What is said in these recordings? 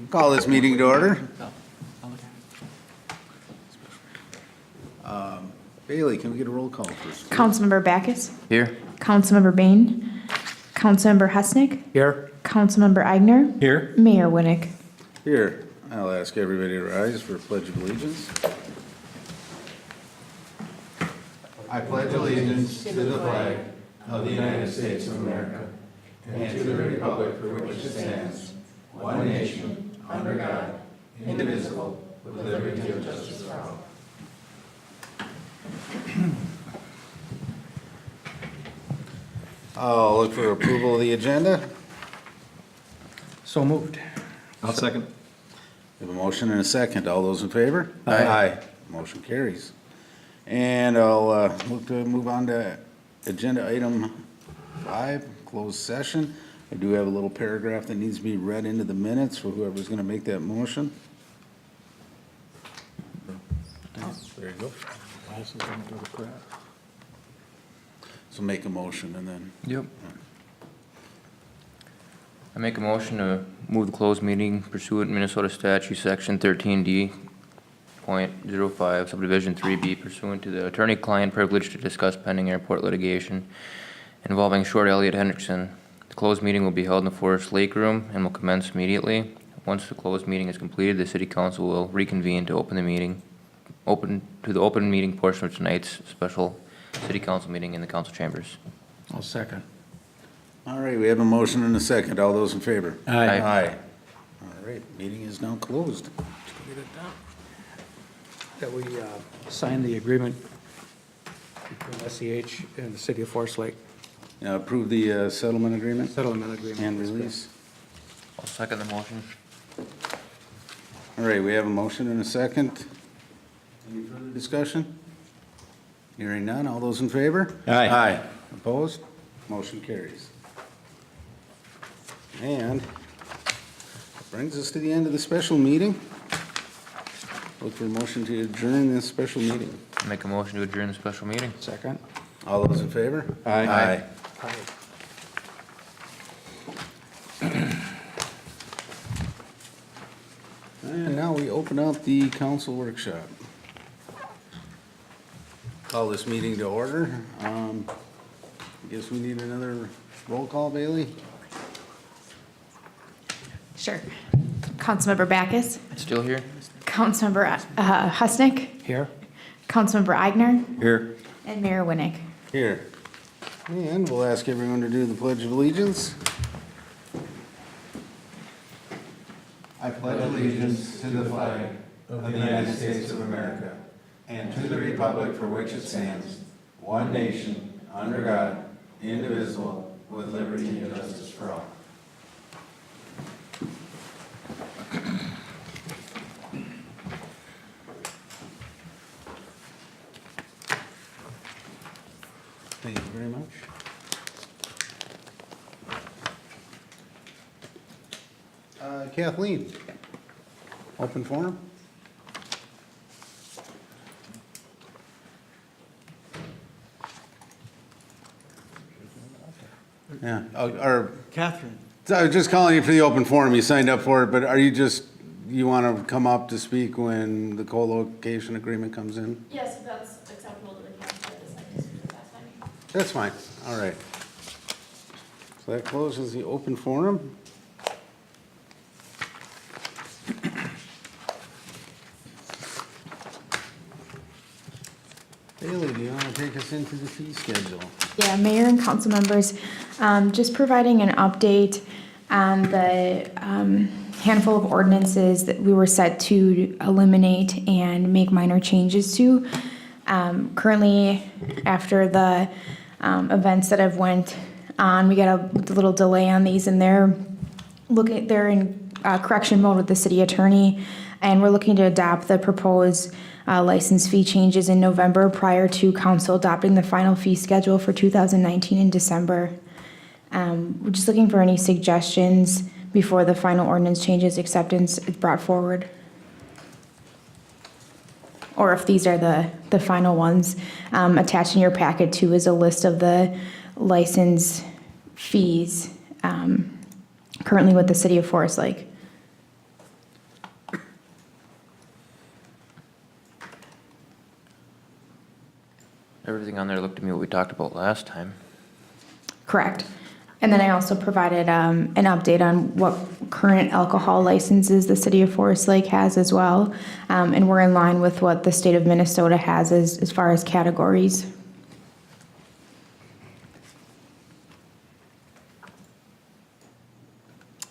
Call this meeting to order. Bailey, can we get a roll call first? Councilmember Backus. Here. Councilmember Bain. Councilmember Husnick. Here. Councilmember Eigner. Here. Mayor Winnick. Here, I'll ask everybody to rise for Pledge of Allegiance. I pledge allegiance to the flag of the United States of America and to the republic for which it stands, one nation, under God, indivisible, with liberty and justice for all. I'll look for approval of the agenda. So moved. I'll second. We have a motion and a second. All those in favor? Aye. Motion carries. And I'll look to move on to agenda item 5, closed session. I do have a little paragraph that needs to be read into the minutes for whoever's going to make that motion. There you go. So make a motion and then. Yep. I make a motion to move the closed meeting pursuant Minnesota statute section 13D.05 subdivision 3B pursuant to the attorney-client privilege to discuss pending airport litigation involving Short Elliott Hendrickson. The closed meeting will be held in the Forest Lake Room and will commence immediately. Once the closed meeting is completed, the city council will reconvene to open the meeting portion of tonight's special city council meeting in the council chambers. I'll second. All right, we have a motion and a second. All those in favor? Aye. Aye. All right, meeting is now closed. That we sign the agreement between SEH and the city of Forest Lake, Approve the settlement agreement settlement agreement. and release. I'll second the motion. All right, we have a motion and a second. Any further discussion? Hearing none, all those in favor? Aye. Aye. Opposed? Motion carries. And that brings us to the end of the special meeting. Look for a motion to adjourn this special meeting. Make a motion to adjourn the special meeting. Second. All those in favor? Aye. And now we open up the council workshop. Call this meeting to order. I guess we need another roll call, Bailey? Sure. Councilmember Backus. Still here? Councilmember Husnick. Here. Councilmember Eigner. Here. And Mayor Winnick. Here. And we'll ask everyone to do the Pledge of Allegiance. I pledge allegiance to the flag of the United States of America and to the republic for which it stands, one nation, under God, indivisible, with liberty and justice for all. Thank you very much. Kathleen, open forum? Yeah, or, Catherine. I was just calling you for the open forum, you signed up for it, but are you just, you want to come up to speak when the co-location agreement comes in? Yes, if that's acceptable to the council, I decide to speak at that time. That's fine, all right. So that closes the open forum. Bailey, do you want to take us into the fee schedule? Yeah, Mayor and council members, just providing an update on the handful of ordinances that we were set to eliminate and make minor changes to. Currently, after the events that have went on, we got a little delay on these, and they're in correction mode with the city attorney, and we're looking to adopt the proposed license fee changes in November prior to council adopting the final fee schedule for 2019 in December. We're just looking for any suggestions before the final ordinance changes acceptance is brought forward. Or if these are the final ones. Attached in your packet too is a list of the license fees currently with the city of Forest Lake. Everything on there looked to me what we talked about last time. Correct. And then I also provided an update on what current alcohol licenses the city of Forest Lake has as well. And we're in line with what the state of Minnesota has as far as categories.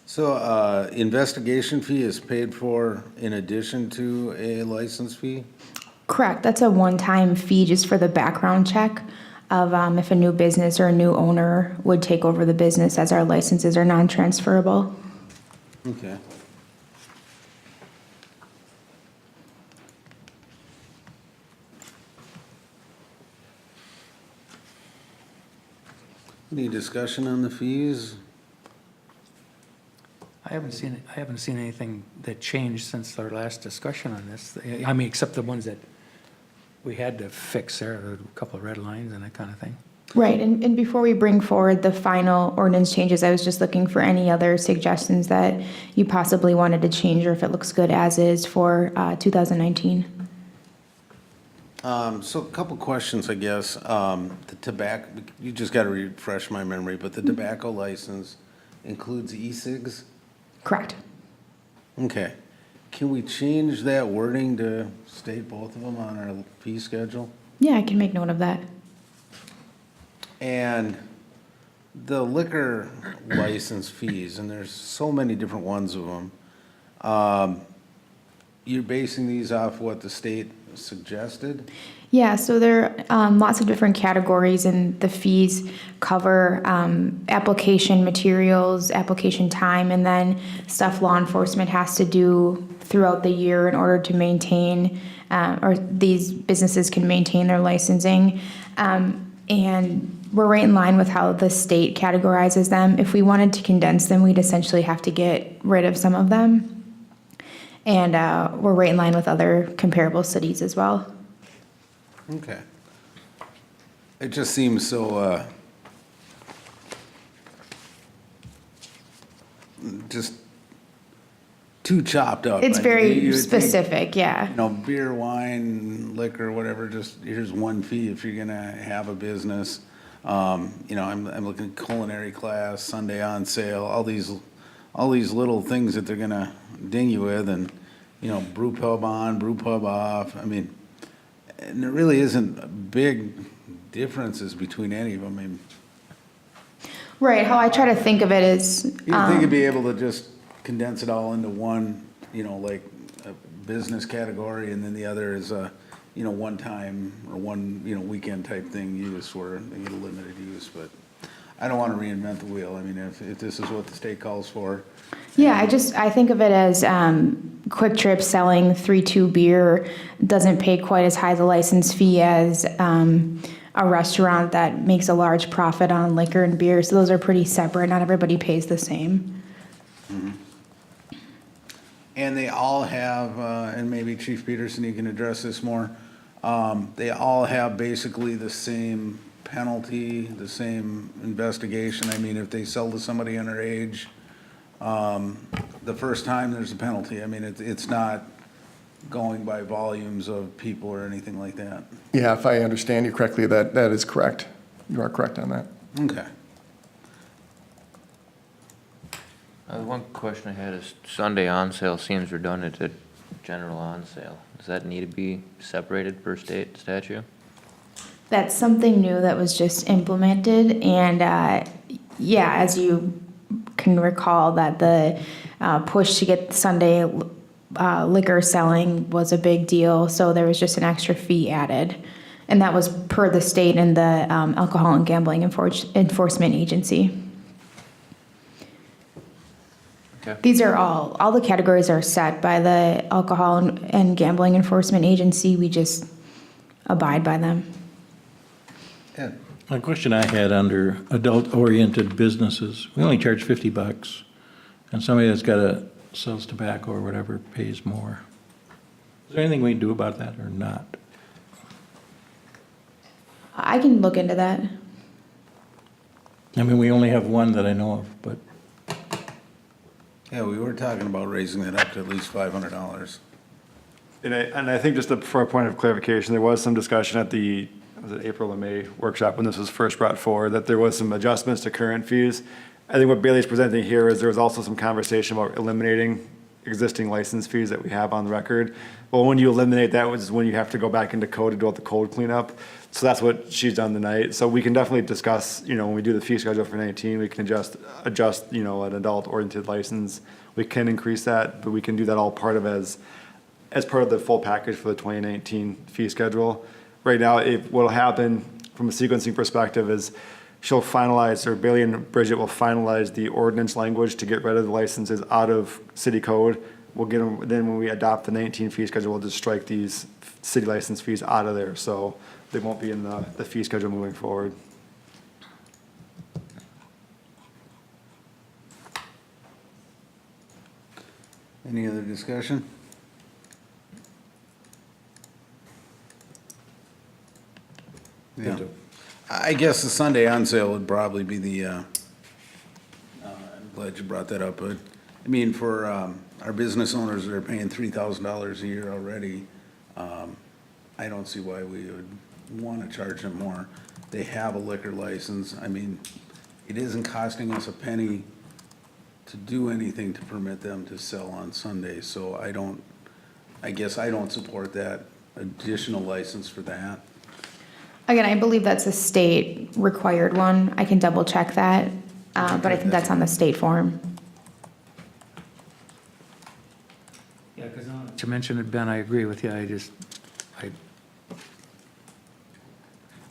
So, investigation fee is paid for in addition to a license fee? Correct. That's a one-time fee just for the background check of if a new business or a new owner would take over the business, as our licenses are non-transferable. Okay. Any discussion on the fees? I haven't seen anything that changed since our last discussion on this. I mean, except the ones that we had to fix there, a couple of red lines and that kind of thing. Right, and before we bring forward the final ordinance changes, I was just looking for any other suggestions that you possibly wanted to change, or if it looks good as is for 2019. So a couple questions, I guess. The tobacco, you just got to refresh my memory, but the tobacco license includes e-cigs? Correct. Okay. Can we change that wording to state both of them on our fee schedule? Yeah, I can make note of that. And the liquor license fees, and there's so many different ones of them. You're basing these off what the state suggested? Yeah, so there are lots of different categories, and the fees cover application materials, application time, and then stuff law enforcement has to do throughout the year in order to maintain, or these businesses can maintain their licensing. And we're right in line with how the state categorizes them. If we wanted to condense them, we'd essentially have to get rid of some of them. And we're right in line with other comparable cities as well. Okay. It just seems so, just too chopped up. It's I mean, very you would think, specific, yeah. you know, beer, wine, liquor, whatever, just here's one fee if you're gonna have a business. You know, I'm looking at culinary class, Sunday on sale, all these little things that they're gonna ding you with, and, you know, brew pub on, brew pub off. I mean, and there really isn't big differences between any of them. I mean, Right, how I try to think of it is, you'd think you'd be able to just condense it all into one, you know, like a business category, and then the other is a, you know, one time or one, you know, weekend type thing use where they get a limited use, but I don't want to reinvent the wheel. I mean, if this is what the state calls for. yeah, I think of it as Quick Trip selling 3-2 beer doesn't pay quite as high the license fee as a restaurant that makes a large profit on liquor and beer. So those are pretty separate. Not everybody pays the same. Mm-hmm. And they all have, and maybe Chief Peterson, you can address this more, they all have basically the same penalty, the same investigation. I mean, if they sell to somebody underage, the first time there's a penalty. I mean, it's not going by volumes of people or anything like that. Yeah, if I understand you correctly, that is correct. You are correct on that. Okay. One question I had is Sunday on sale seems redundant to general on sale. Does that need to be separated per state statute? That's something new that was just implemented, and yeah, as you can recall, that the push to get Sunday liquor selling was a big deal, so there was just an extra fee added, and that was per the state and the Alcohol and Gambling Enforcement Agency. Okay. These are all the categories are set by the Alcohol and Gambling Enforcement Agency. We just abide by them. Ed? A question I had under adult-oriented businesses, we only charge $50, and somebody that's sells tobacco or whatever pays more. Is there anything we can do about that or not? I can look into that. I mean, we only have one that I know of, but Yeah, we were talking about raising it up to at least $500. And I think just for a point of clarification, there was some discussion at the, was it April or May workshop when this was first brought forward, that there was some adjustments to current fees. I think what Bailey's presenting here is there was also some conversation about eliminating existing license fees that we have on the record. Well, when you eliminate that, which is when you have to go back into code to do all the code cleanup. So that's what she's done tonight. So we can definitely discuss, when we do the fee schedule for 19, we can adjust, an adult-oriented license. We can increase that, but we can do that all part of as part of the full package for the 2019 fee schedule. Right now, what'll happen from a sequencing perspective is she'll finalize, or Bailey and Bridget will finalize the ordinance language to get rid of the licenses out of city code. We'll get them, then when we adopt the 19 fee schedule, we'll just strike these city license fees out of there, so they won't be in the fee schedule moving forward. Any other discussion? Yeah. I guess the Sunday on sale would probably be I'm glad you brought that up, but, I mean, for our business owners that are paying $3,000 a year already, I don't see why we would want to charge them more. They have a liquor license. I mean, it isn't costing us a penny to do anything to permit them to sell on Sundays, so I guess I don't support that additional license for that. Again, I believe that's a state required one. I can double check that, but I think that's on the state form. Yeah, because to mention it, Ben, I agree with you.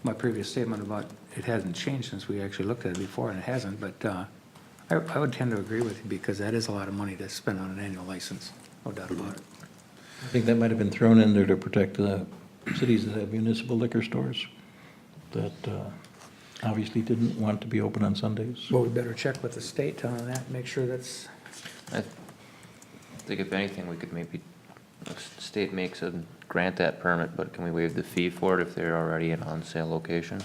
My previous statement about it hasn't changed since we actually looked at it before, and it hasn't, but I would tend to agree with you because that is a lot of money to spend on an annual license, no doubt about it. I think that might have been thrown in there to protect the cities that have municipal liquor stores that obviously didn't want to be open on Sundays. Well, we better check with the state on that, make sure that's, I think if anything, we could maybe, if the state makes a grant that permit, but can we waive the fee for it if they're already an on-sale location?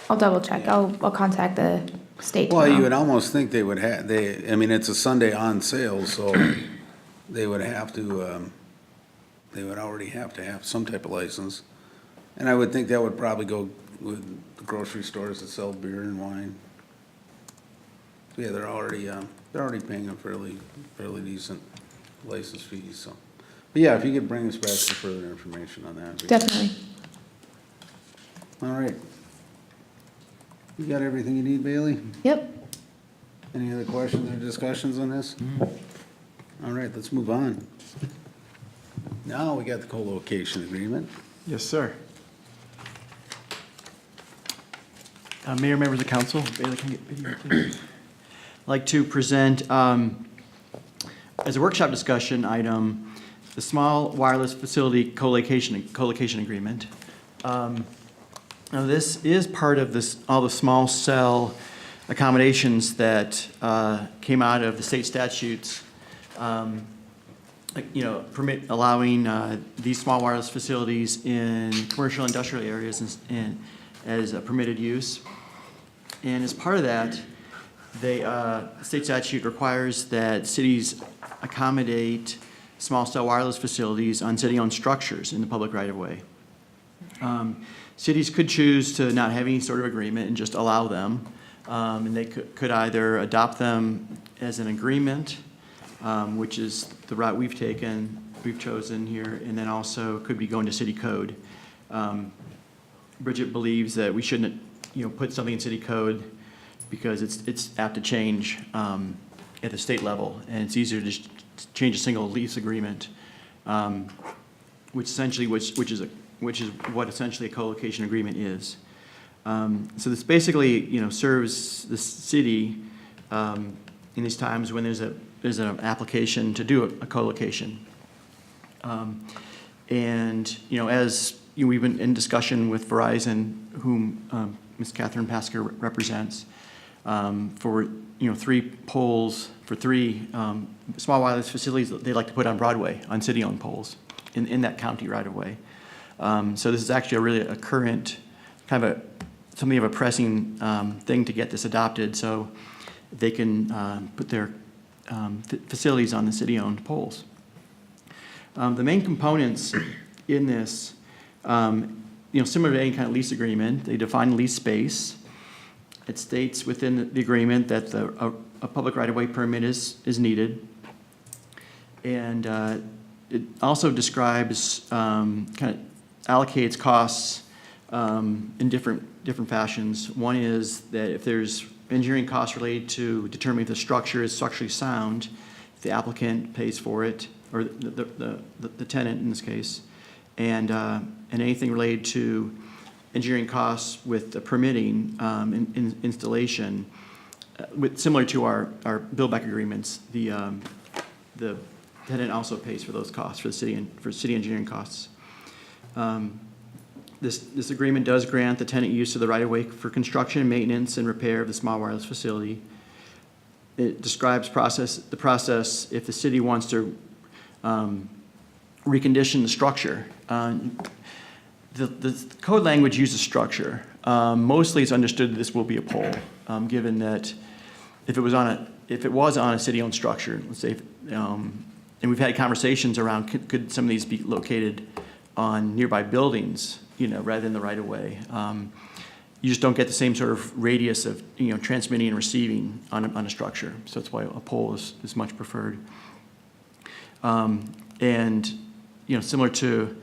I'll double check. I'll contact the state Well, you tomorrow. would almost think they would have, I mean, it's a Sunday on sale, so they would have to, they would already have to have some type of license. And I would think that would probably go with the grocery stores that sell beer and wine. Yeah, they're already paying a fairly decent license fee, so. But yeah, if you could bring us back some further information on that. Definitely. All right. You got everything you need, Bailey? Yep. Any other questions or discussions on this? All right, let's move on. Now we got the co-location agreement. Yes, sir. Mayor, members of council, Bailey, can I get video, please? I'd like to present, as a workshop discussion item, the small wireless facility co-location agreement. Now, this is part of all the small cell accommodations that came out of the state statutes, allowing these small wireless facilities in commercial industrial areas and as a permitted use. And as part of that, the state statute requires that cities accommodate small cell wireless facilities on city-owned structures in the public right-of-way. Cities could choose to not have any sort of agreement and just allow them. And they could either adopt them as an agreement, which is the route we've chosen here, and then also could be going to city code. Bridget believes that we shouldn't, put something in city code because it's apt to change at the state level, and it's easier to just change a single lease agreement, which is what essentially a co-location agreement is. So this basically, serves the city in these times when there's an application to do a co-location. And as we've been in discussion with Verizon, whom Ms. Catherine Pasker represents, for 3 poles for 3 small wireless facilities that they like to put on Broadway on city-owned poles in that county right away. So this is actually a current kind of something of a pressing thing to get this adopted, so they can put their facilities on the city-owned poles. The main components in this, similar to any kind of lease agreement, they define lease space. It states within the agreement that a public right-of-way permit is needed. And it also describes, kind of allocates costs in different fashions. One is that if there's engineering costs related to determining if the structure is structurally sound, the applicant pays for it, or the tenant in this case, and anything related to engineering costs with the permitting in installation, similar to our build-back agreements, the tenant also pays for those costs for city engineering costs. This agreement does grant the tenant use of the right-of-way for construction, maintenance, and repair of the small wireless facility. It describes the process if the city wants to recondition the structure. The code language uses structure. Mostly it's understood that this will be a pole, given that if it was on a city-owned structure, let's say, and we've had conversations around could some of these be located on nearby buildings, rather than the right-of-way. You just don't get the same sort of radius of, transmitting and receiving on a structure. So that's why a pole is much preferred. And, similar to,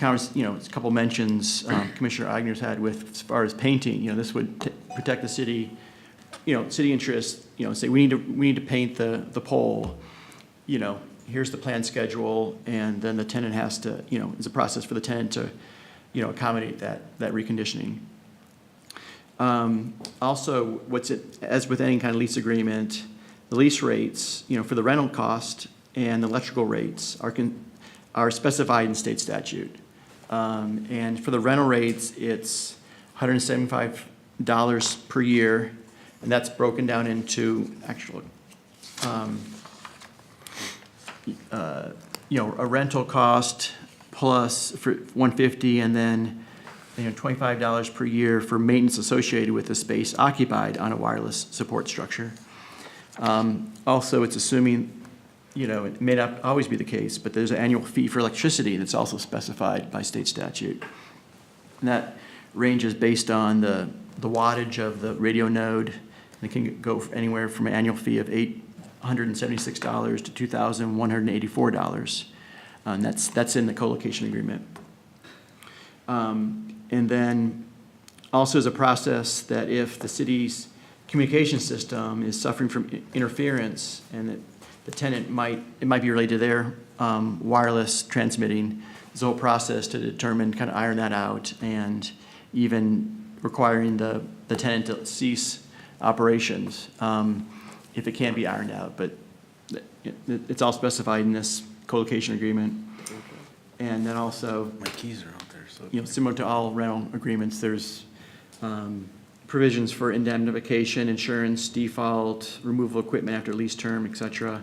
a couple mentions Commissioner Eigner's had with as far as painting, this would protect the city, city interests, say we need to paint the pole, here's the plan schedule, and then the tenant has to, it's a process for the tenant to, accommodate that reconditioning. Also, as with any kind of lease agreement, the lease rates, for the rental cost and the electrical rates are specified in state statute. And for the rental rates, it's $175 per year, and that's broken down into actual, a rental cost plus for $150, and then $25 per year for maintenance associated with the space occupied on a wireless support structure. Also, it's assuming, it may not always be the case, but there's an annual fee for electricity that's also specified by state statute. And that ranges based on the wattage of the radio node, and it can go anywhere from an annual fee of $876 to $2,184. And that's in the co-location agreement. And then also is a process that if the city's communication system is suffering from interference and that the tenant it might be related to their wireless transmitting, there's a whole process to determine, kind of iron that out, and even requiring the tenant to cease operations if it can't be ironed out. But it's all specified in this co-location agreement. And then also, My keys are out there, so. Similar to all rental agreements, there's provisions for indemnification, insurance, default, removal of equipment after lease term, et cetera.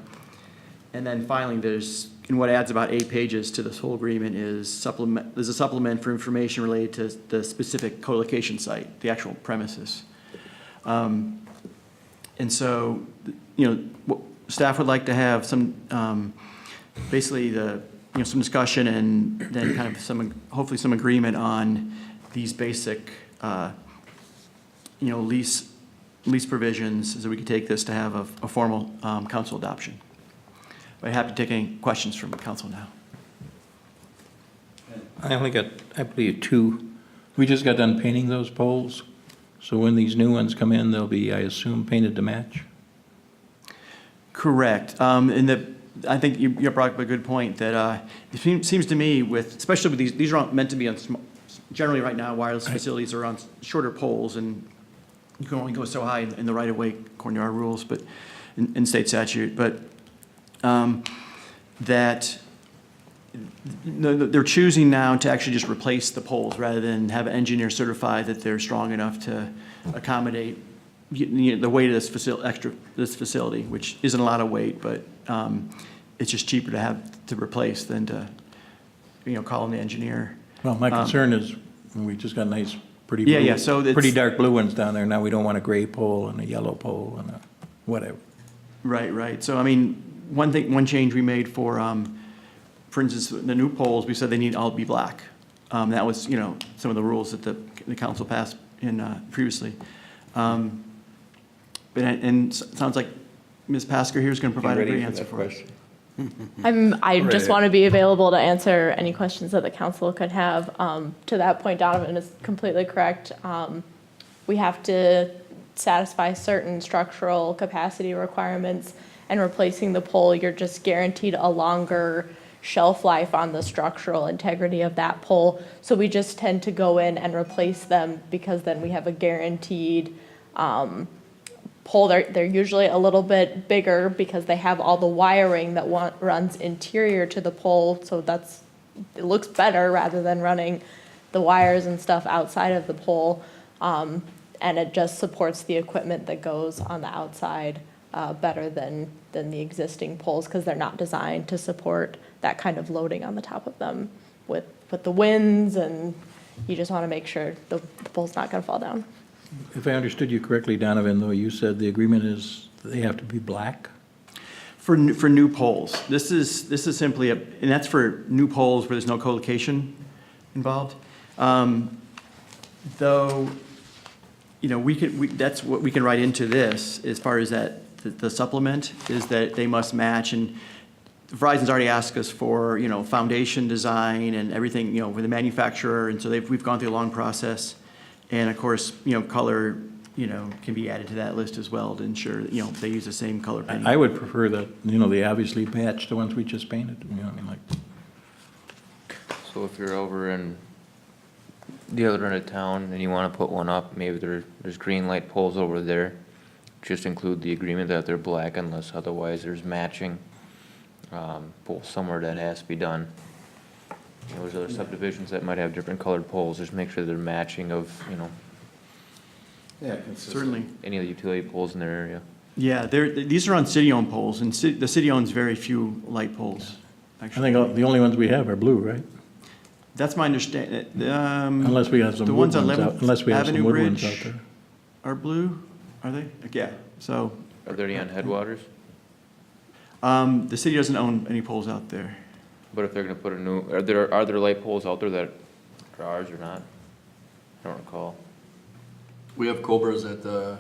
And then finally, and what adds about 8 pages to this whole agreement is there's a supplement for information related to the specific co-location site, the actual premises. And so, staff would like to have some, basically some discussion and then kind of hopefully some agreement on these basic, lease provisions, so we can take this to have a formal council adoption. But I'm happy to take any questions from council now. I only got, I believe, 2. We just got done painting those poles. So when these new ones come in, they'll be, I assume, painted to match? Correct. I think you brought up a good point that it seems to me especially with these are meant to be on generally right now, wireless facilities are on shorter poles, and you can only go so high in the right of way according to our rules, but in state statute. But that they're choosing now to actually just replace the poles rather than have an engineer certify that they're strong enough to accommodate the weight of this facility, which isn't a lot of weight, but it's just cheaper to have to replace than to call in the engineer. Well, my concern is, we just got nice, pretty Yeah, blue, yeah, so pretty dark blue ones down there. Now we don't want a gray pole and a yellow pole and a whatever. Right. So, I mean, one change we made for instance, the new poles, we said they need all to be black. That was, some of the rules that the council passed in, previously. And sounds like Ms. Pasker here is going to provide a great answer for us. I just want to be available to answer any questions that the council could have. To that point, Donovan is completely correct. We have to satisfy certain structural capacity requirements, and replacing the pole, you're just guaranteed a longer shelf life on the structural integrity of that pole. So we just tend to go in and replace them because then we have a guaranteed pole. They're usually a little bit bigger because they have all the wiring that runs interior to the pole. So it looks better rather than running the wires and stuff outside of the pole. And it just supports the equipment that goes on the outside better than the existing poles because they're not designed to support that kind of loading on the top of them with the winds, and you just want to make sure the pole's not going to fall down. If I understood you correctly, Donovan, though, you said the agreement is they have to be black? For new poles, this is simply and that's for new poles where there's no co-location involved. Though, that's what we can write into this as far as that, the supplement is that they must match, and Verizon's already asked us for, foundation design and everything, with the manufacturer, and so we've gone through a long process. And of course, color, can be added to that list as well to ensure that, they use the same color paint. I would prefer that, they obviously match the ones we just painted, So if you're over in the other end of town and you want to put one up, maybe there's green light poles over there. Just include the agreement that they're black unless otherwise there's matching poles somewhere that has to be done. There's other subdivisions that might have different colored poles. Just make sure they're matching of, Yeah, consistent. Certainly. any of the utility poles in their area. Yeah, these are on city-owned poles, and the city owns very few light poles, I actually. think the only ones we have are blue, right? That's my understanding. Unless we have some The wood ones on ones out, 11th unless we have some Avenue wood ones out Bridge there. are blue, are they? Yeah, so, Are there any on Headwaters? the city doesn't own any poles out there. But if they're gonna put a new, are there light poles out there that are ours or not? I don't recall. We have Cobras at the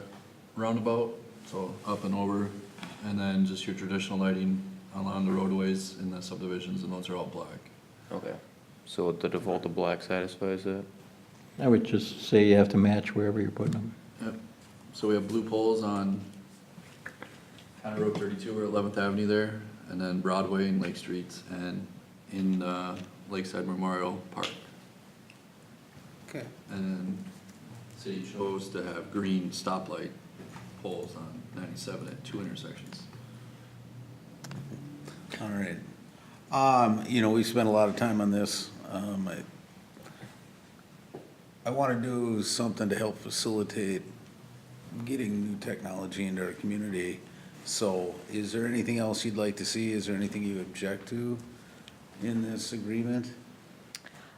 roundabout, so up and over, and then just your traditional lighting along the roadways in the subdivisions, and those are all black. Okay. So the default of black satisfies that? I would just say you have to match wherever you're putting them. Yep. So we have blue poles on County Road 32 or 11th Avenue there, and then Broadway and Lake Streets, and in Lakeside Memorial Park. Okay. And then city chose to have green stoplight poles on 97 at 2 intersections. All right. We spent a lot of time on this. I want to do something to help facilitate getting new technology into our community. So is there anything else you'd like to see? Is there anything you object to in this agreement?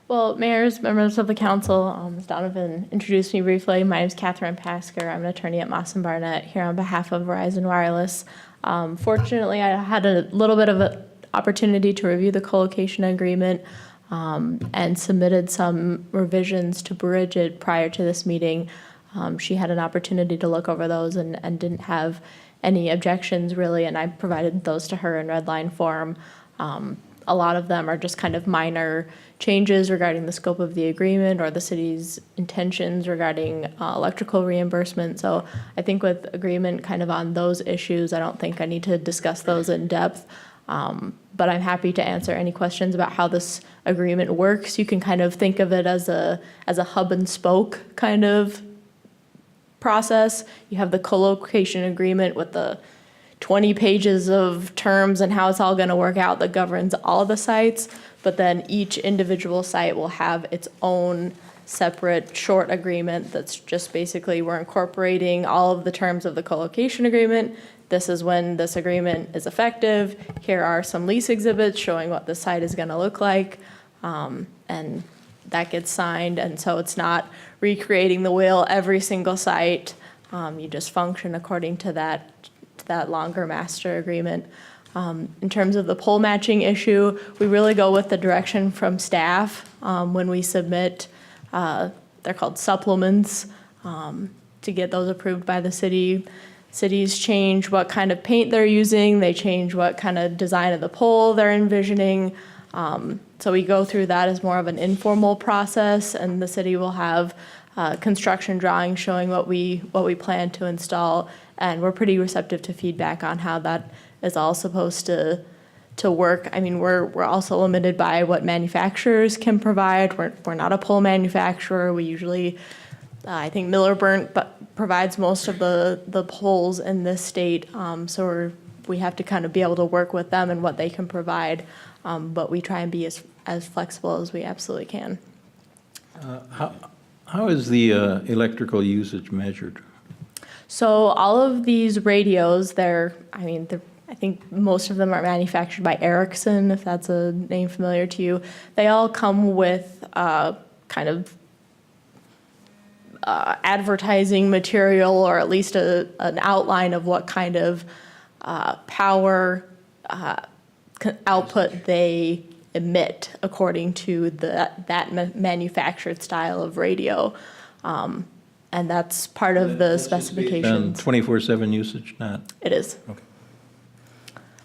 Well, mayors, members of the council, as Donovan introduced me briefly, my name is Catherine Pasker. I'm an attorney at Moss & Barnett here on behalf of Verizon Wireless. Fortunately, I had a little bit of an opportunity to review the co-location agreement and submitted some revisions to Bridget prior to this meeting. She had an opportunity to look over those and didn't have any objections really, and I provided those to her in red line form. A lot of them are just kind of minor changes regarding the scope of the agreement or the city's intentions regarding electrical reimbursement. So I think with agreement kind of on those issues, I don't think I need to discuss those in depth. But I'm happy to answer any questions about how this agreement works. You can kind of think of it as a hub and spoke kind of process. You have the co-location agreement with the 20 pages of terms and how it's all going to work out that governs all the sites, but then each individual site will have its own separate short agreement that's just basically we're incorporating all of the terms of the co-location agreement. This is when this agreement is effective. Here are some lease exhibits showing what the site is going to look like, and that gets signed. And so it's not recreating the wheel every single site. You just function according to that that longer master agreement. In terms of the pole matching issue, we really go with the direction from staff when we submit, they're called supplements, to get those approved by the city. Cities change what kind of paint they're using, they change what kind of design of the pole they're envisioning. So we go through that as more of an informal process, and the city will have construction drawings showing what we plan to install, and we're pretty receptive to feedback on how that is all supposed to work. I mean, we're also limited by what manufacturers can provide. We're not a pole manufacturer. We usually, I think Miller Burnt provides most of the poles in this state, so we have to kind of be able to work with them and what they can provide, but we try and be as flexible as we absolutely can. How is the electrical usage measured? So all of these radios, I think most of them are manufactured by Ericsson, if that's a name familiar to you. They all come with kind of advertising material, or at least an outline of what kind of power output they emit according to that manufactured style of radio. And that's part of the And specifications. 24/7 usage, not? It is. Okay.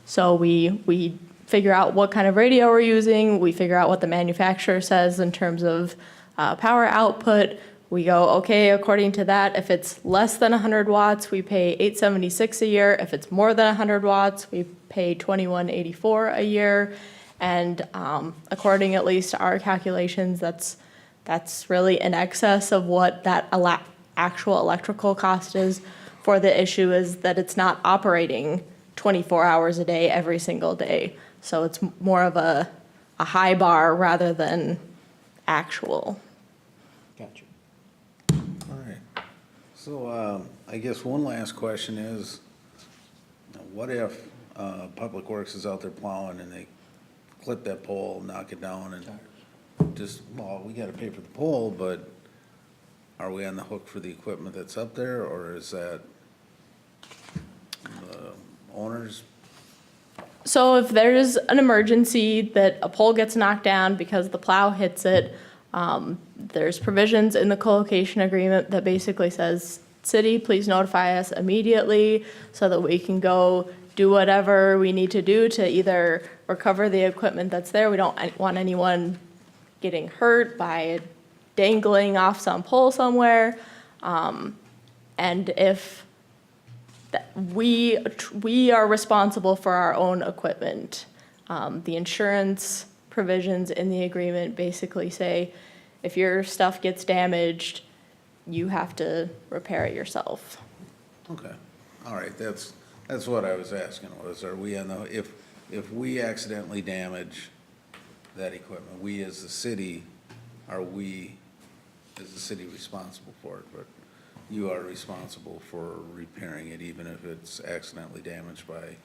So we figure out what kind of radio we're using, we figure out what the manufacturer says in terms of power output. We go, okay, according to that, if it's less than 100 watts, we pay $876 a year. If it's more than 100 watts, we pay $2184 a year. And according at least to our calculations, that's really in excess of what that actual electrical cost is. For the issue is that it's not operating 24 hours a day every single day. So it's more of a high bar rather than actual. Gotcha. All right. So I guess one last question is, what if Public Works is out there plowing and they clip that pole, knock it down, and just, well, we gotta pay for the pole, but are we on the hook for the equipment that's up there, or is that the owners? So if there's an emergency that a pole gets knocked down because the plow hits it, there's provisions in the co-location agreement that basically says, city, please notify us immediately so that we can go do whatever we need to do to either recover the equipment that's there. We don't want anyone getting hurt by dangling off some pole somewhere. And if we are responsible for our own equipment. The insurance provisions in the agreement basically say, if your stuff gets damaged, you have to repair it yourself. Okay, all right, that's what I was asking, was are we on the, if we accidentally damage that equipment, we as the city, are we as the city responsible for it? But you are responsible for repairing it, even if it's accidentally damaged by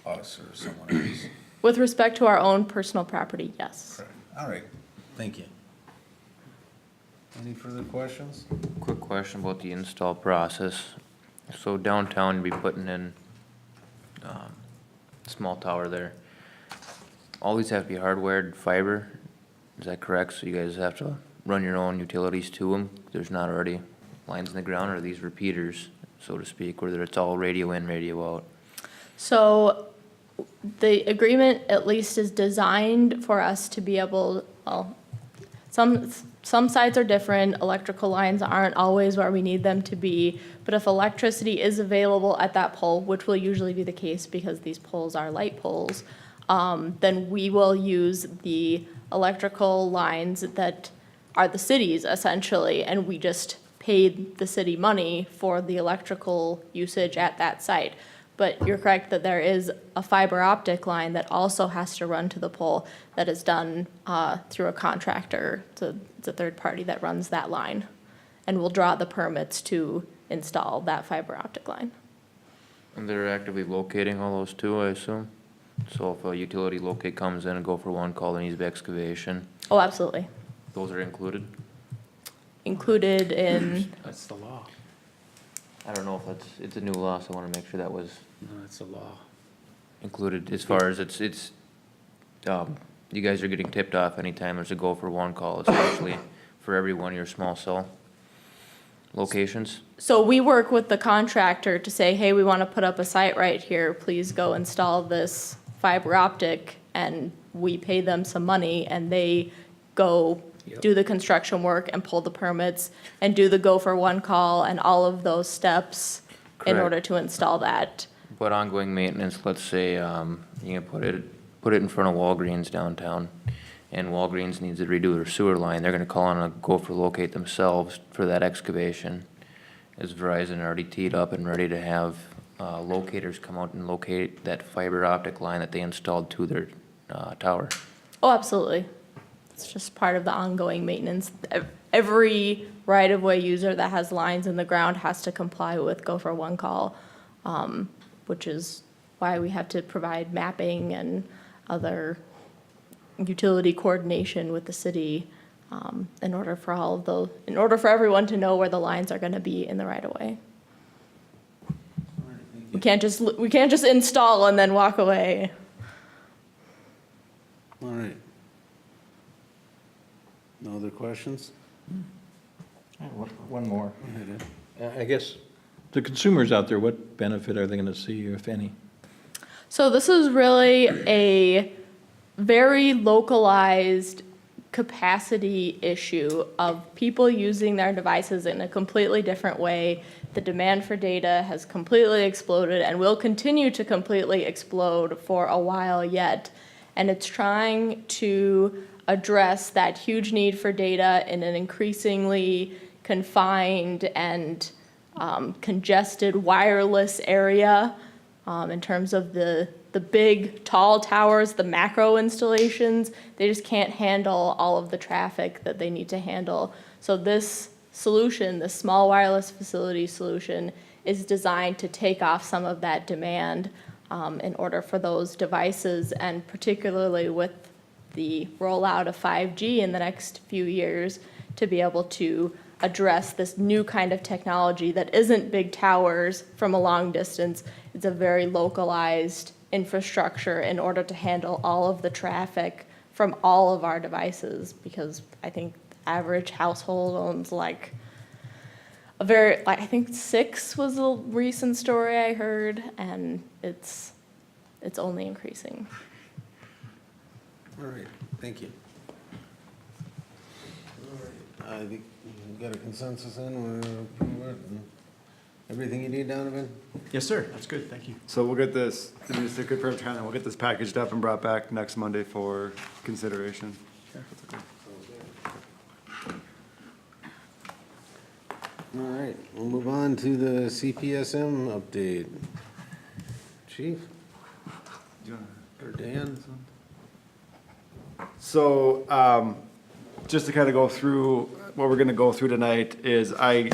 us or someone else. With respect to our own personal property, yes. Correct. All right, thank you. Any further questions? Quick question about the install process. So downtown, you'll be putting in, small tower there. All these have to be hardwired fiber, is that correct? So you guys have to run your own utilities to them? There's not already lines in the ground, or are these repeaters, so to speak, whether it's all radio in, radio out? So the agreement at least is designed for us to be able, well, some sites are different, electrical lines aren't always where we need them to be, but if electricity is available at that pole, which will usually be the case because these poles are light poles, then we will use the electrical lines that are the city's essentially, and we just paid the city money for the electrical usage at that site. But you're correct that there is a fiber optic line that also has to run to the pole that is done through a contractor. It's a third party that runs that line and will draw the permits to install that fiber optic line. And they're actively locating all those too, I assume? So if a utility locate comes in and go for one call that needs excavation, Oh, absolutely. those are included? Included in, That's the law. I don't know if it's a new law, so I wanna make sure that was No, that's a law. included as far as you guys are getting tipped off anytime there's a go for one call, especially for every one of your small cell locations? So we work with the contractor to say, hey, we want to put up a site right here, please go install this fiber optic, and we pay them some money, and they go Yep. do the construction work and pull the permits and do the go for one call and all of those steps in Correct. order to install that. But ongoing maintenance, let's say, you can put it in front of Walgreens downtown, and Walgreens needs to redo their sewer line, they're gonna call on a gopher locate themselves for that excavation. Is Verizon already teed up and ready to have, locators come out and locate that fiber optic line that they installed to their, tower? Oh, absolutely. It's just part of the ongoing maintenance. Every right-of-way user that has lines in the ground has to comply with go for one call, which is why we have to provide mapping and other utility coordination with the city, in order for everyone to know where the lines are gonna be in the right-of-way. We can't just install and then walk away. All right. No other questions? One more. Go ahead, Ed. I guess, the consumers out there, what benefit are they gonna see, if any? So this is really a very localized capacity issue of people using their devices in a completely different way. The demand for data has completely exploded and will continue to completely explode for a while yet. And it's trying to address that huge need for data in an increasingly confined and congested wireless area, in terms of the big tall towers, the macro installations. They just can't handle all of the traffic that they need to handle. So this solution, the small wireless facility solution, is designed to take off some of that demand, in order for those devices, and particularly with the rollout of 5G in the next few years, to be able to address this new kind of technology that isn't big towers from a long distance. It's a very localized infrastructure in order to handle all of the traffic from all of our devices, because I think the average household owns I think 6 was a recent story I heard, and it's only increasing. All right, thank you. All right, I think we got a consensus in, we're gonna approve it, and everything you need, Donovan? Yes, sir. That's good. Thank you. So we'll get this, just a good timeline, we'll get this packaged up and brought back next Monday for consideration. All right, we'll move on to the CPSM update. Chief or Dan? So, just to kind of go through, what we're gonna go through tonight is I'll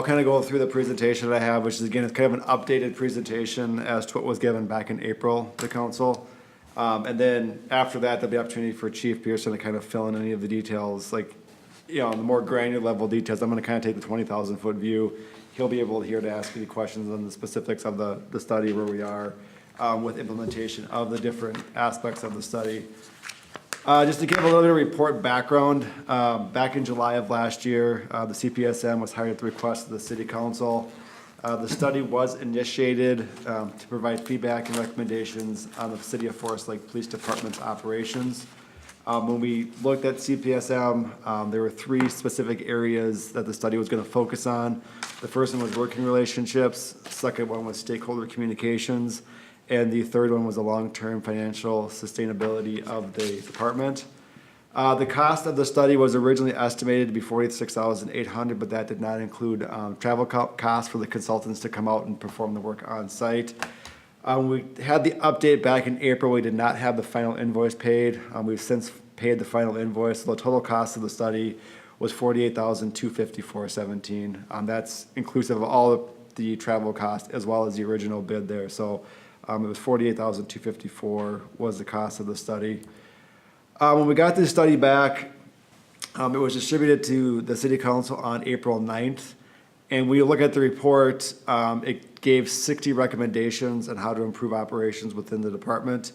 kind of go through the presentation that I have, which is again, it's kind of an updated presentation as to what was given back in April to council. And then after that, there'll be opportunity for Chief Pearson to kind of fill in any of the details, like, the more granular level details. I'm gonna kind of take the 20,000-foot view. He'll be able here to ask any questions on the specifics of the study, where we are, with implementation of the different aspects of the study. Just to give a little bit of report background, back in July of last year, the CPSM was hired at the request of the city council. The study was initiated to provide feedback and recommendations on the City of Forest Lake Police Department's operations. When we looked at CPSM, there were 3 specific areas that the study was going to focus on. The first one was working relationships, the second one was stakeholder communications, and the third one was the long-term financial sustainability of the department. The cost of the study was originally estimated to be $46,800, but that did not include travel costs for the consultants to come out and perform the work on site. We had the update back in April. We did not have the final invoice paid. We've since paid the final invoice. The total cost of the study was $48,254.17. That's inclusive of all of the travel costs as well as the original bid there. So it was $48,254 was the cost of the study. When we got this study back, it was distributed to the city council on April 9th. And we look at the report, it gave 60 recommendations on how to improve operations within the department.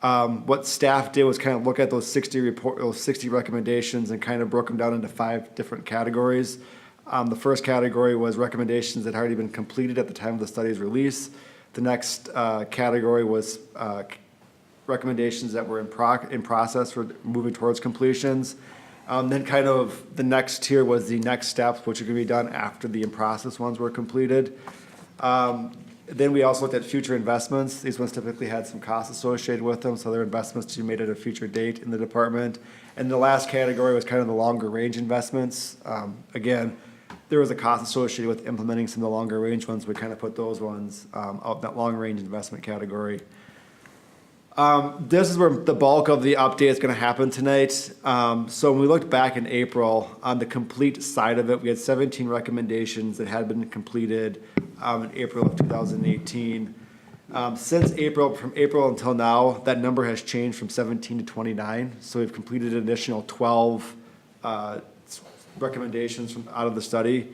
What staff did was kind of look at those 60 recommendations and kind of broke them down into 5 different categories. The first category was recommendations that had already been completed at the time of the study's release. The next category was recommendations that were in process for moving towards completions. Then kind of the next tier was the next steps, which are going to be done after the in-process ones were completed. Then we also looked at future investments. These ones typically had some costs associated with them, so they're investments to be made at a future date in the department. And the last category was kind of the longer range investments. Again, there was a cost associated with implementing some of the longer range ones. We kind of put those ones out in that long range investment category. This is where the bulk of the update is going to happen tonight. So when we looked back in April, on the complete side of it, we had 17 recommendations that had been completed in April of 2018. Since April, from April until now, that number has changed from 17 to 29. So we've completed an additional 12 recommendations from out of the study.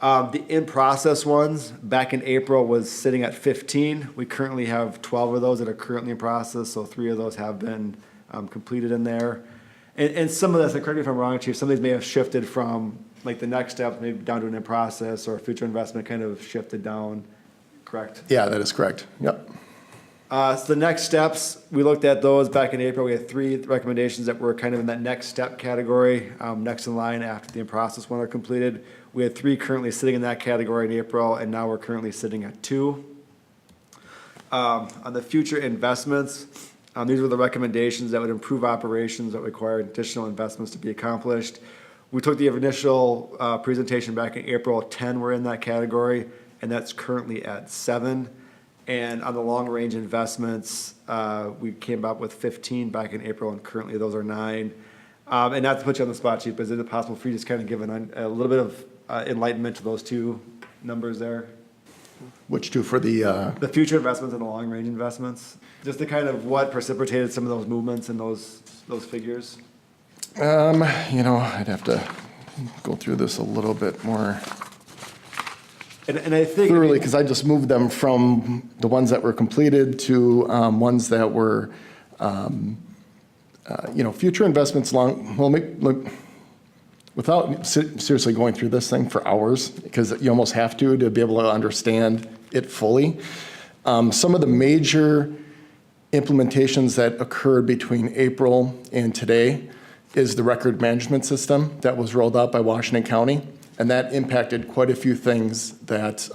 The in-process ones, back in April, was sitting at 15. We currently have 12 of those that are currently in process, so 3 of those have been completed in there. And some of this, and correct me if I'm wrong, Chief, some of these may have shifted from, like, the next step, maybe down to an in-process, or future investment kind of shifted down, correct? Yeah, that is correct. Yep. So the next steps, we looked at those back in April. We had 3 recommendations that were kind of in that next step category, next in line after the in-process one are completed. We had 3 currently sitting in that category in April, and now we're currently sitting at 2. On the future investments, these were the recommendations that would improve operations that require additional investments to be accomplished. We took the initial presentation back in April. 10 were in that category, and that's currently at 7. And on the long-range investments, we came up with 15 back in April, and currently those are 9. And not to put you on the spot, Chief, but is it possible for you to just kind of give a little bit of enlightenment to those 2 numbers there? Which 2 for the? The future investments and the long-range investments, just to kind of what precipitated some of those movements and those figures. I'd have to go through this a little bit more And I think thoroughly, because I just moved them from the ones that were completed to ones that were, future investments without seriously going through this thing for hours, because you almost have to be able to understand it fully. Some of the major implementations that occurred between April and today is the record management system that was rolled out by Washington County. And that impacted quite a few things that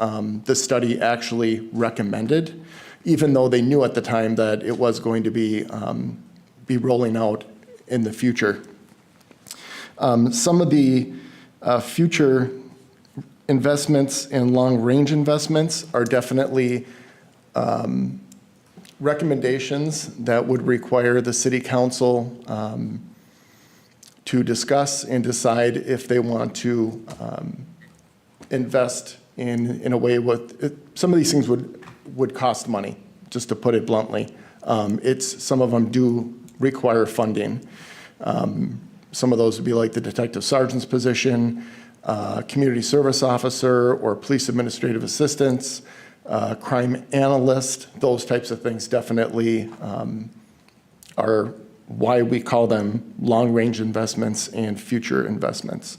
the study actually recommended, even though they knew at the time that it was going to be rolling out in the future. Some of the future investments and long-range investments are definitely recommendations that would require the city council to discuss and decide if they want to invest in a way with, some of these things would cost money, just to put it bluntly. Some of them do require funding. Some of those would be like the detective sergeant's position, community service officer, or police administrative assistants, crime analyst. Those types of things definitely are why we call them long-range investments and future investments.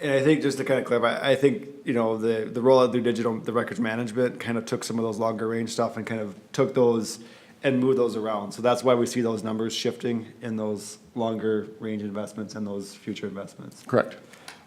And I think, just to kind of clarify, I think, the rollout through the records management kind of took some of those longer range stuff and kind of took those and moved those around. So that's why we see those numbers shifting in those longer range investments and those future investments. Correct.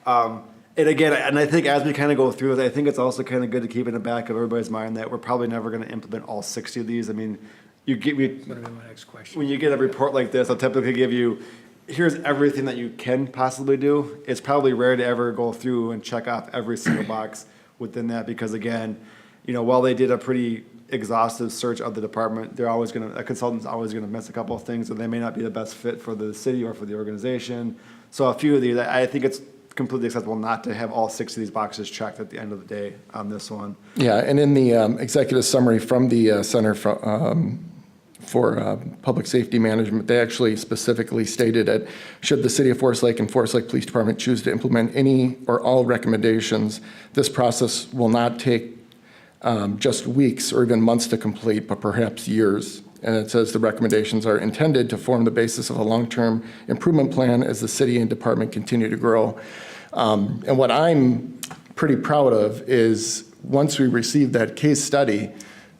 And again, and I think as we kind of go through it, I think it's also kind of good to keep in the back of everybody's mind that we're probably never going to implement all 60 of these. I mean, That's going to be my next question. when you get a report like this, I'll typically give you, here's everything that you can possibly do. It's probably rare to ever go through and check off every single box within that, because again, while they did a pretty exhaustive search of the department, a consultant's always gonna miss a couple of things, or they may not be the best fit for the city or for the organization. So a few of these, I think it's completely acceptable not to have all 6 of these boxes checked at the end of the day on this one. Yeah, and in the executive summary from the Center for Public Safety Management, they actually specifically stated that should the City of Forest Lake and Forest Lake Police Department choose to implement any or all recommendations, this process will not take just weeks or even months to complete, but perhaps years. And it says the recommendations are intended to form the basis of a long-term improvement plan as the city and department continue to grow. And what I'm pretty proud of is once we received that case study,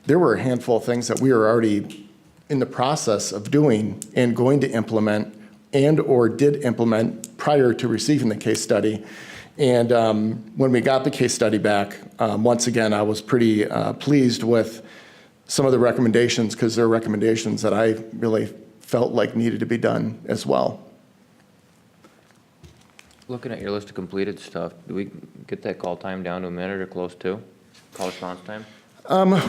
there were a handful of things that we were already in the process of doing and going to implement and or did implement prior to receiving the case study. And when we got the case study back, once again, I was pretty pleased with some of the recommendations because they're recommendations that I really felt like needed to be done as well. Looking at your list of completed stuff, do we get that call time down to a minute or close to? Call response time?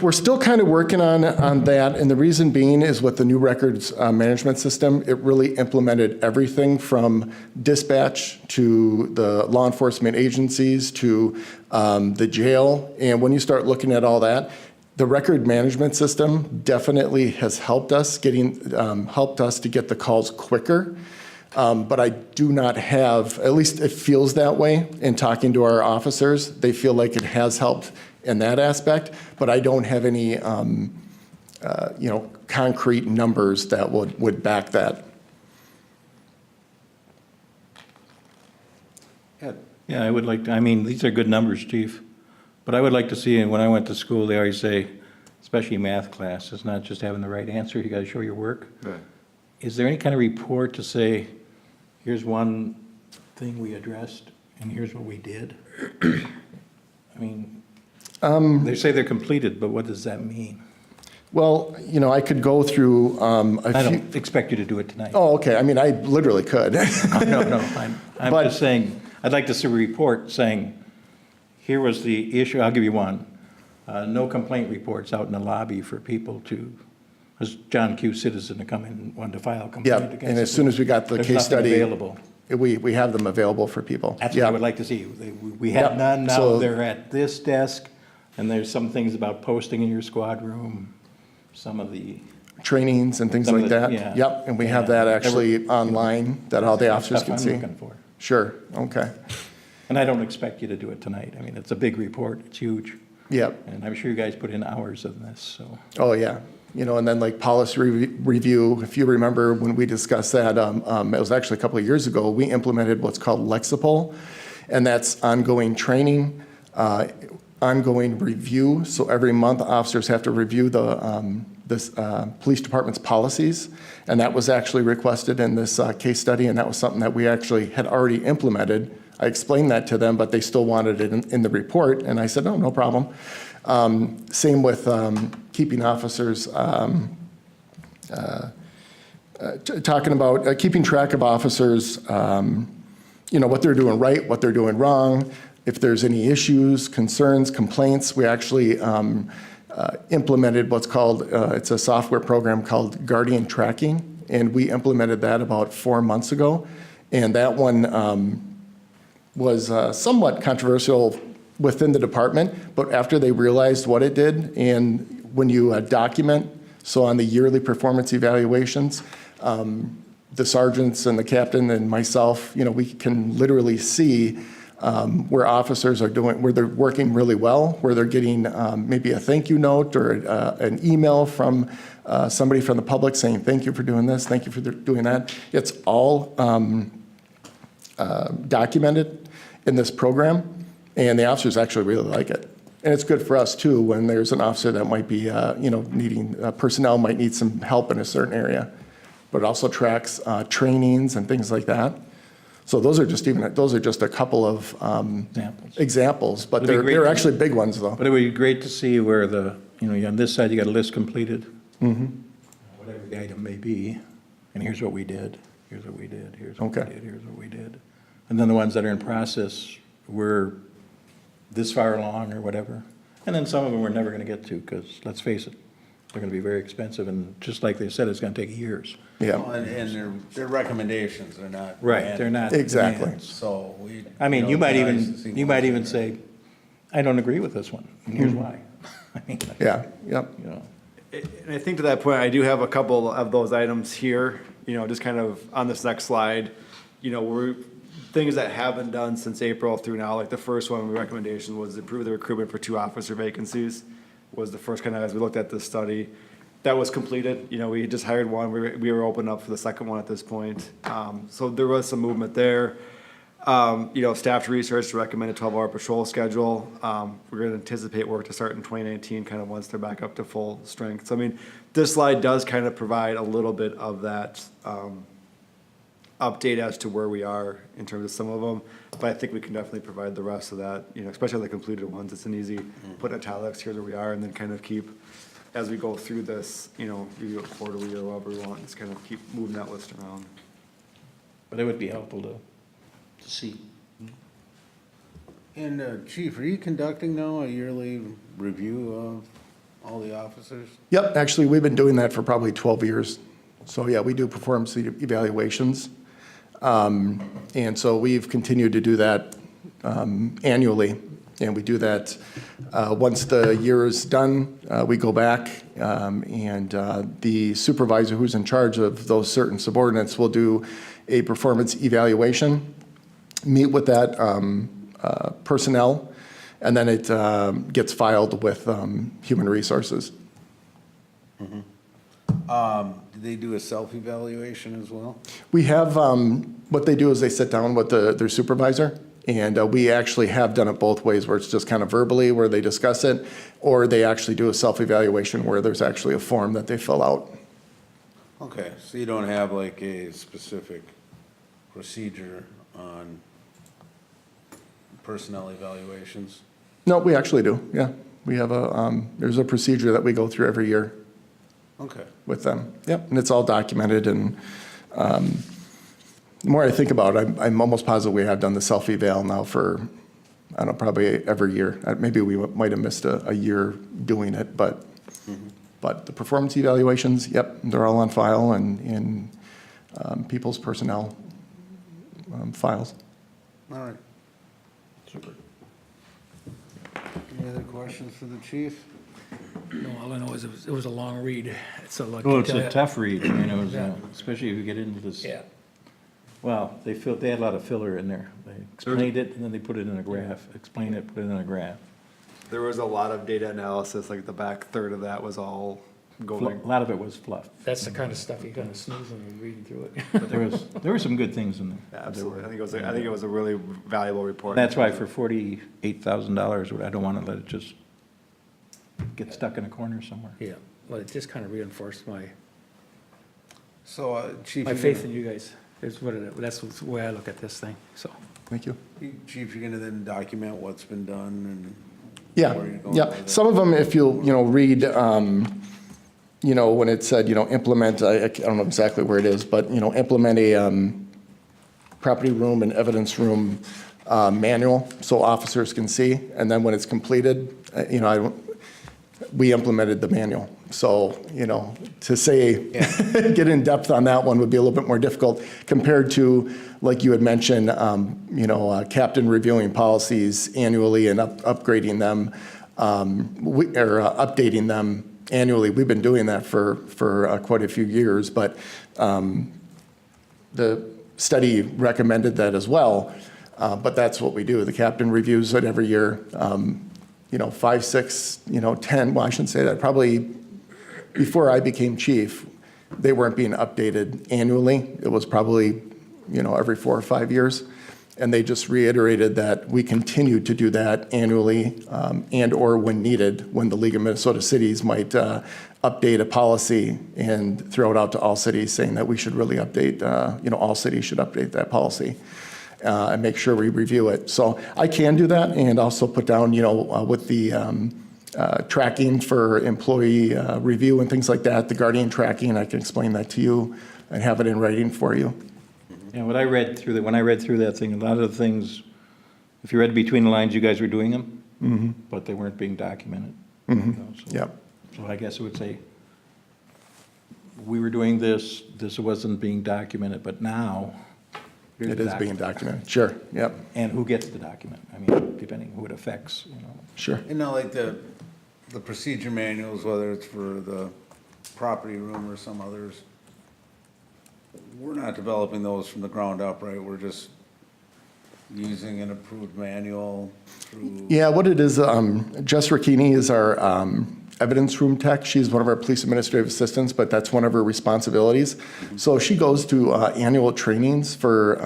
We're still kind of working on that, and the reason being is with the new records management system, it really implemented everything from dispatch to the law enforcement agencies to the jail. And when you start looking at all that, the record management system definitely has helped us to get the calls quicker. But I do not have, at least it feels that way in talking to our officers. They feel like it has helped in that aspect, but I don't have any, concrete numbers that would back that. Yeah, I would like to, I mean, these are good numbers, Chief, but I would like to see, and when I went to school, they always say, especially math class, it's not just having the right answer, you gotta show your work. Right. Is there any kind of report to say, here's one thing we addressed, and here's what we did? I mean, they say they're completed, but what does that mean? Well, I could go through I a few. don't expect you to do it tonight. Oh, okay. I mean, I literally could. No, I'm But- just saying, I'd like to see a report saying, here was the issue, I'll give you one. No complaint reports out in the lobby for people to, as John Q. citizen to come in and want to file a complaint Yeah, against. and as soon as we got the There's case nothing study. available. We have them available for people. That's what Yeah. I would like to see. We had Yep, none, now so- they're at this desk, and there's some things about posting in your squad room, some of the. Trainings and things Some of like the- that. yeah. Yep, and we have Yeah. that actually online that all the officers stuff can I'm see. looking for. Sure, okay. And I don't expect you to do it tonight. I mean, it's a big report, it's huge, Yep. and I'm sure you guys put in hours of this, so. Oh, yeah. And then like policy review, if you remember when we discussed that, it was actually a couple of years ago, we implemented what's called Lexipol, and that's ongoing training, ongoing review. So every month, officers have to review this police department's policies, and that was actually requested in this case study, and that was something that we actually had already implemented. I explained that to them, but they still wanted it in the report, and I said, no problem. Same with keeping officers, talking about keeping track of officers, what they're doing right, what they're doing wrong. If there's any issues, concerns, complaints, we actually implemented what's called, it's a software program called Guardian Tracking, and we implemented that about 4 months ago. And that one was somewhat controversial within the department, but after they realized what it did, and when you document, so on the yearly performance evaluations, the sergeants and the captain and myself, we can literally see where officers are doing, where they're working really well, where they're getting maybe a thank you note or an email from somebody from the public saying, thank you for doing this, thank you for doing that. It's all documented in this program, and the officers actually really like it. And it's good for us too when there's an officer that might be, needing, personnel might need some help in a certain area. But it also tracks trainings and things like that. So those are just a couple of examples, but It'd be great they're to- actually big ones though. But it would be great to see where on this side, you got a list completed. Whatever the item may be, and here's what we did, here's what we did, here's what we Okay. did, here's what we did. And then the ones that are in process, we're this far along or whatever. And then some of them we're never gonna get to, because let's face it, they're gonna be very expensive, and just like they said, it's gonna take years. Yeah, And they're recommendations, they're not. They're not. Exactly. demands. So we. I mean, you might the even, licensing you might ones even are- say, I don't agree with this one, and here's why. I mean, yeah, yep. you know. And I think to that point, I do have a couple of those items here, just kind of on this next slide. We're, things that have been done since April through now, like the first one, the recommendation was to improve the recruitment for 2 officer vacancies. was the first kind of, as we looked at this study, that was completed. You know, we just hired one, we were open up for the second one at this point. So there was some movement there. You know, staff's research to recommend a 12-hour patrol schedule. We're going to anticipate work to start in 2019, kind of once they're back up to full strength. So, I mean, this slide does kind of provide a little bit of that update as to where we are in terms of some of them, but I think we can definitely provide the rest of that, you know, especially the completed ones. It's an easy, put italics, here's where we are, and then kind of keep, as we go through this, you know, review it quarterly or whatever we want, just kind of keep moving that list around. But it would be helpful to see. And Chief, are you conducting now a yearly review of all the officers? Yep, actually, we've been doing that for probably 12 years. So yeah, we do performance evaluations. And so we've continued to do that annually. And we do that once the year is done, we go back and the supervisor who's in charge of those certain subordinates will do a performance evaluation, meet with that personnel, and then it gets filed with Human Resources. Do they do a self-evaluation as well? We have, what they do is they sit down with their supervisor, and we actually have done it both ways, where it's just kind of verbally, where they discuss it, or they actually do a self-evaluation where there's actually a form that they fill out. Okay, so you don't have like a specific procedure on personnel evaluations? No, we actually do, yeah. We have there's a procedure that we go through every year Okay. with them. Yep, and it's all documented, and the more I think about it, I'm almost positive we have done the self-eval now for, I don't know, probably every year. Maybe we might have missed a year doing it, but the performance evaluations, yep, they're all on file and in people's personnel files. All right. Super. Any other questions for the chief? No, all I know is it was a long read. So like. Well, it's a tough read, I mean, it was, especially if you get into this. Yeah. Well, they had a lot of filler in there. They explained it, and then they put it in a graph, explain it, put it in a graph. There was a lot of data analysis, like the back third of that was all A going. lot of it was fluff, That's the kind of stuff you're gonna snooze when you're reading through it. but there were some good things in there. Yeah, absolutely. I think it was a really valuable report. That's why for $48,000, I don't want to let it just get stuck in a corner somewhere. Yeah, well, it just kind of reinforced my So, Chief. faith in you guys. That's the way I look at this thing, so. Thank you. Chief, you're gonna then document what's been done and. Yeah, where you're going yeah. with it? Some of them, if you'll, read, when it said, implement, I don't know exactly where it is, but, implement a property room and evidence room manual so officers can see. And then when it's completed, we implemented the manual. So, to say, get in depth on that one would be a little bit more difficult compared to, like you had mentioned, captain reviewing policies annually and upgrading them, or updating them annually. We've been doing that for quite a few years, but the study recommended that as well. But that's what we do. The captain reviews it every year. 5, 6, 10, well, I shouldn't say that, probably before I became chief, they weren't being updated annually. It was probably, every 4 or 5 years. And they just reiterated that we continue to do that annually and/or when needed, when the League of Minnesota Cities might update a policy and throw it out to all cities saying that we should really update, all cities should update that policy. And make sure we review it. So I can do that and also put down, with the tracking for employee review and things like that, the Guardian tracking, I can explain that to you and have it in writing for you. And when I read through that thing, a lot of the things, if you read between the lines, you guys were doing them, but they weren't being documented. Yep. So I guess it would say, we were doing this wasn't being documented, but now. It is being documented. Sure, yep, And who gets the document? I mean, depending who it affects, sure. Like the procedure manuals, whether it's for the property room or some others, we're not developing those from the ground up, right? We're just using an approved manual through. Yeah, what it is, Jess Ricchini is our evidence room tech. She's one of our police administrative assistants, but that's one of her responsibilities. So she goes to annual trainings for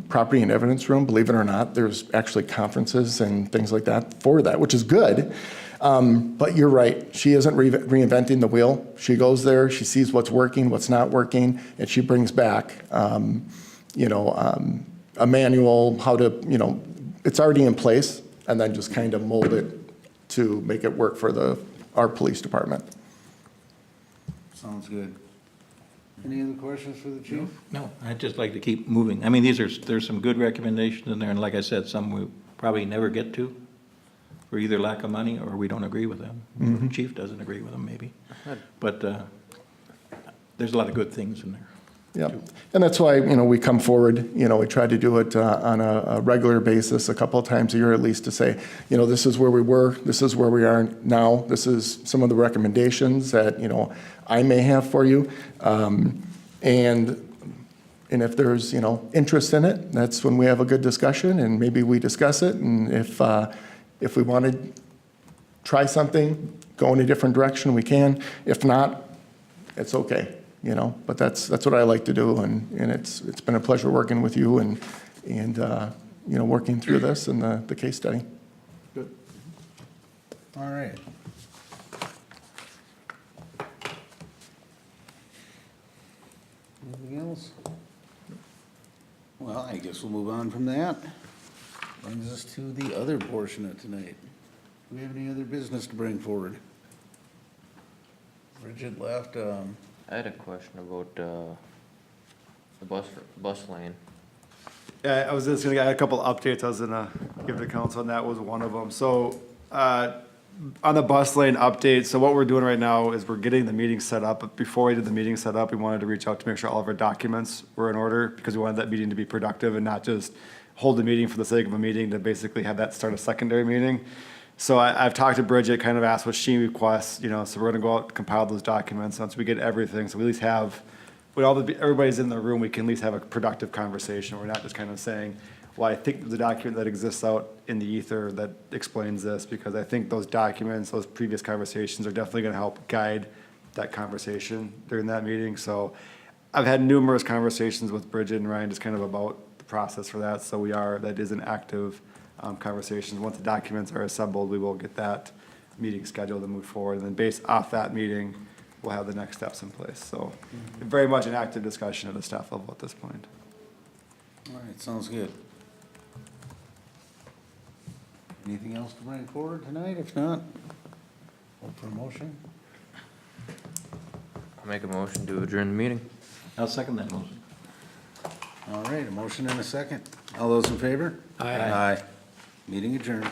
property and evidence room. Believe it or not, there's actually conferences and things like that for that, which is good. But you're right, she isn't reinventing the wheel. She goes there, she sees what's working, what's not working, and she brings back, a manual, how to, it's already in place, and then just kind of mold it to make it work for our police department. Sounds good. Any other questions for the chief? No, I'd just like to keep moving. I mean, there's some good recommendations in there, and like I said, some we probably never get to for either lack of money or we don't agree with them. The chief doesn't agree with them, maybe. But there's a lot of good things in there. Yeah, and that's why, we come forward, we try to do it on a regular basis, a couple of times a year at least, to say, this is where we were, this is where we are now, this is some of the recommendations that, I may have for you. And if there's, interest in it, that's when we have a good discussion, and maybe we discuss it, and if we want to try something, go in a different direction, we can. If not, it's okay. But that's what I like to do, and it's been a pleasure working with you and working through this and the case study. Good. All right. Anything else? Well, I guess we'll move on from that. Brings us to the other portion of tonight. Do we have any other business to bring forward? Bridget left, I had a question about the bus lane. Yeah, I was just gonna, I had a couple updates I was gonna give the council, and that was one of them. So, on the bus lane update, so what we're doing right now is we're getting the meeting set up. But before we did the meeting set up, we wanted to reach out to make sure all of our documents were in order, because we wanted that meeting to be productive and not just hold the meeting for the sake of a meeting, to basically have that start a secondary meeting. So I've talked to Bridget, kind of asked what she requests, so we're gonna go out and compile those documents once we get everything, so we at least have, when everybody's in the room, we can at least have a productive conversation. We're not just kind of saying, well, I think there's a document that exists out in the ether that explains this, because I think those documents, those previous conversations are definitely gonna help guide that conversation during that meeting. So I've had numerous conversations with Bridget and Ryan just kind of about the process for that, so that is an active conversations. Once the documents are assembled, we will get that meeting scheduled and move forward. And then based off that meeting, we'll have the next steps in place. So very much an active discussion at the staff level at this point. all right, sounds good. Anything else to bring forward tonight? If not, hope for a motion. I'll make a motion to adjourn the meeting. I'll second that motion. All right, a motion and a second. All those in favor? Aye. Aye. Meeting adjourned.